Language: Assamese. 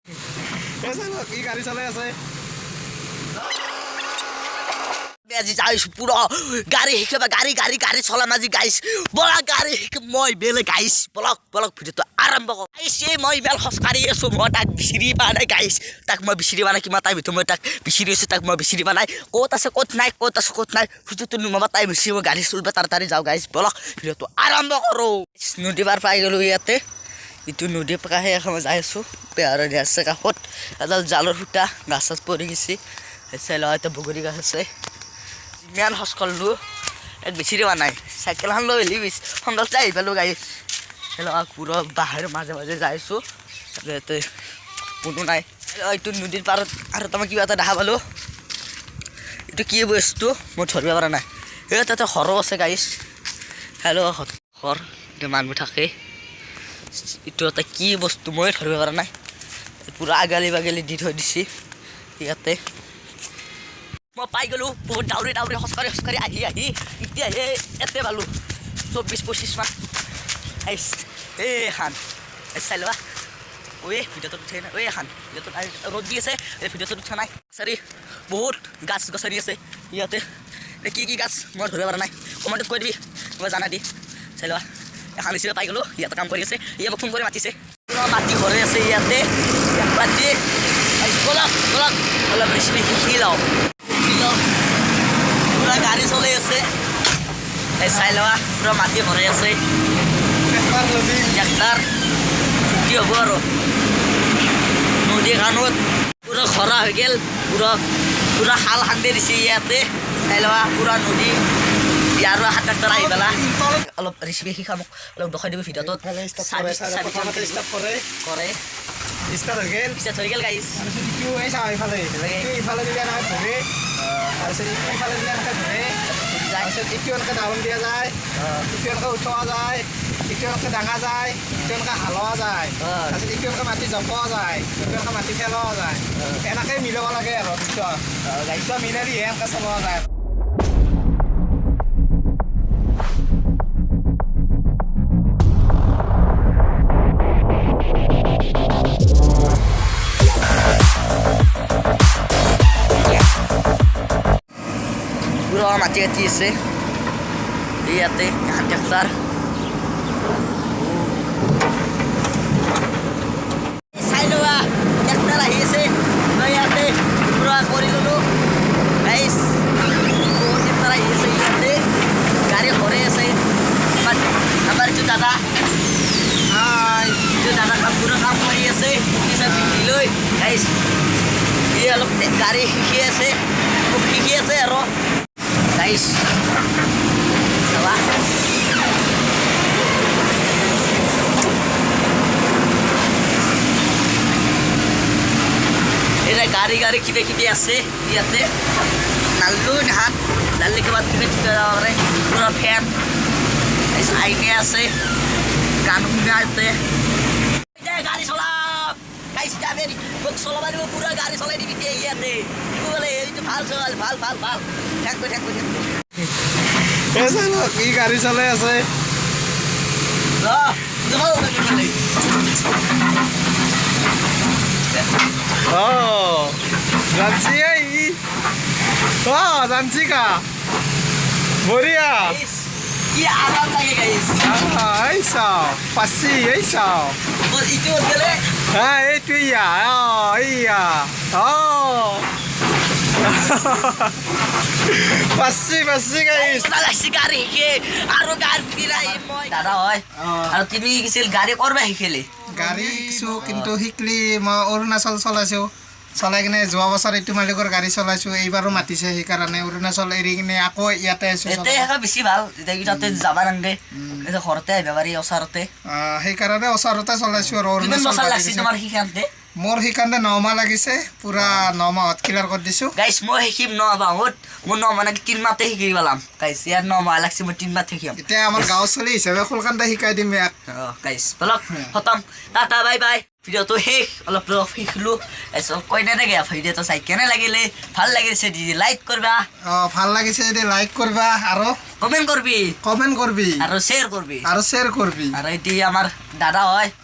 কি গাড়ি চলাই আছে আজি যাইছো পুরো গাড়ি শিকাবা গাড়ি চলাম আজি গাইছ বলা গাড়ি মই বেলে গাইছ বলক ভিডিওটো আৰম্ভ কৰ গাইছ মই বেল খসকাৰি আছো মই তাক বিচিৰি পা নাই গাইছ তাক মই বিচিৰি বানা কিমা তাই ভিতৰত মই তাক বিচিৰি আছো তাক মই বিচিৰি বানাই ক'ত আছে ক'ত নাই ভিডিওটো নুমাবা টাইম হৈছে মই গাড়ি চলবা তাড়াতাড়ি যাও গাইছ বলক ভিডিওটো আৰম্ভ কৰো নদী পাৰ পাই গলো ইয়াতে ইটো নদী পাকাহে এখন যাই আছো পেয়াৰৰ আছে কাষত এডাল জালৰ ফুটা গাছত পৰি গৈছে চাইলো এটা বগৰী গাছ আছে ইমান হস্কললো এক বেছিৰে নাই চাইকেলখন লৈ হেলি সোনকালতে আহি পালোঁ গাড়ী হেল্ল' পুৰা বাহিৰৰ মাজে যাইছোঁ ইয়াতে কোনো নাই এইটো নদীৰ পাৰত আৰু তাৰমানে কিবা এটা দেখা পালোঁ এইটো কি বস্তু মই ধৰিব পৰা নাই এই তাতে ঘৰো আছে গাড়ীছ হেল্ল' ঘৰ এইটো মানুহ থাকে এইটো এটা কি বস্তু মই ধৰিব পৰা নাই পুৰা আগালি বাগালি দি থৈ দিছে ইয়াতে মই পাই গ'লোঁ বহুত ডাউৰি খোজকাঢ়ি আহি এতিয়া এতে পালোঁ 24-25 মান আহিছ খান চাই লোৱা ঐ ভিডিঅ'টোত উঠে নাই খান ভিডিঅ'টোত ৰ'দ দি আছে এই ভিডিঅ'টোত উঠা নাই চাৰি বহুত গাছ গছনি আছে ইয়াতে কি গাছ মই ধৰিব পৰা নাই কমেণ্টত কৈ দিবি মই জানা দি চাই লোৱা এখন হিচাপে পাই গ'লোঁ ইয়াতে কাম কৰি আছে ইয়ে মোক ফোন কৰি মাতিছে মাটি ঘৰে আছে ইয়াতে মাটি বলক অলপ ৰেচিপি শিকি লওঁ পুরা গাড়ি চলে আছে চাই লওয়া পুরা মাটি ভরে আছে একটার ছুটি হব আর নদী খানত পুরা খরা হয়ে গেল পুরা হাল খান্দি দিছে ইয়াতে চাই লওয়া পুরা নদী আৰু হাত ডাক্তৰ আহি পেলা অলপ ৰেচিপি শিকা মোক অলপ দেখাই দিব ভিডিঅ'টোত কৰে ষ্টাৰ্ট হৈ গ'ল গাইছ এই চাওঁ ইফালে দিলে নহয় ধৰে তাৰপিছত ইফালে দিলে এনেকৈ ধৰে তাৰপিছত ইটো এনেকৈ ডাউন দিয়া যায় ইটো এনেকৈ উঠোৱা যায় ইটো এনেকৈ ডাঙা যায় ইটো এনেকৈ হালোৱা যায় তাৰপিছত ইটো এনেকৈ মাটি জপোৱা যায় ইটো এনেকৈ মাটি পেলোৱা যায় এনেকৈ মিলাব লাগে আৰু গাড়ীটো মিলালিহে এনেকৈ চলোৱা যায় পুৰো মাটি আছে ইয়াতে এখন ট্ৰেক্টৰ চাই লোৱা ট্ৰেক্টৰ আহি আছে ইয়াতে পুৰা কৰি ল'লোঁ গাইছ ট্ৰেক্টৰ আহি আছে ইয়াতে গাড়ী ঘৰে আছে আমাৰ এইটো দাদা পুৰা কাম কৰি আছে পিঠি লৈ গাইছ ই অলপ গাড়ী শিকি আছে আৰু গাইছ চাবা এটা গাড়ী কিবা আছে ইয়াতে নাল্লু হাত নাল্লি কিবা কিবা যাব পাৰে পুৰা ফেন আইনে আছে গান শুনা আছে গাড়ী চলাম গাইছ যাবে মোক চলাব দিব পুৰা গাড়ী চলাই দিবি ইয়াতে বোলে এইটো ভাল চল ভাল ঠেক কি গাড়ী চলাই আছে জানছি জানছি কা বঢ়িয়া কি আরাম লাগে গাইস এই চাও পাছি এই চাও ইটো গেলে হ্যাঁ এইটো ইয়া পাছি গাইছ লাগছি গাড়ী শিকে আৰু গাড়ী ফিৰাই মই দাদা হয় আৰু তুমি কিছিল গাড়ী কৰবা শিকিলি গাড়ী কিছু কিন্তু শিকলি মই অৰুণাচল চলাইছোঁ চলাই কিনে যোৱা বছৰ এইটো মালিকৰ গাড়ী চলাইছোঁ এইবাৰো মাতিছে সেইকাৰণে অৰুণাচল এৰি কিনে আকৌ ইয়াতে আছোঁ এতিয়া বেছি ভাল তাতে যাব নালাগে ঘৰতে আহিব পাৰি ওচৰতে সেইকাৰণে ওচৰতে চলাইছোঁ আৰু তোমাৰ শিকান্তে মোৰ শিকান্তে 9 মাহ লাগিছে পুৰা 9 মাহত ক্লিয়াৰ কৰি দিছোঁ গাইছ মই শিকিম 9 মাহত মোৰ 9 মাহ 3 মাহতে শিকি পেলাম গাইছ ইয়াৰ 9 মাহ লাগছে মই 3 মাহত শিকিম এতিয়া আমাৰ গাঁও চলি হিচাপে ফুলকান্তে শিকাই দিম ইয়াক গাইছ বলক খতম টাটা বাই বাই ভিডিঅ'টো শেষ অলপ শিকিলোঁ কৈ নাথাকে ভিডিঅ'টো চাই কেনে লাগিলে ভাল লাগিছে যদি লাইক কৰিবা ভাল লাগিছে যদি লাইক কৰিবা আৰু কমেণ্ট কৰবি আৰু শ্বেয়াৰ কৰবি আৰু এতিয়া আমাৰ দাদা হয়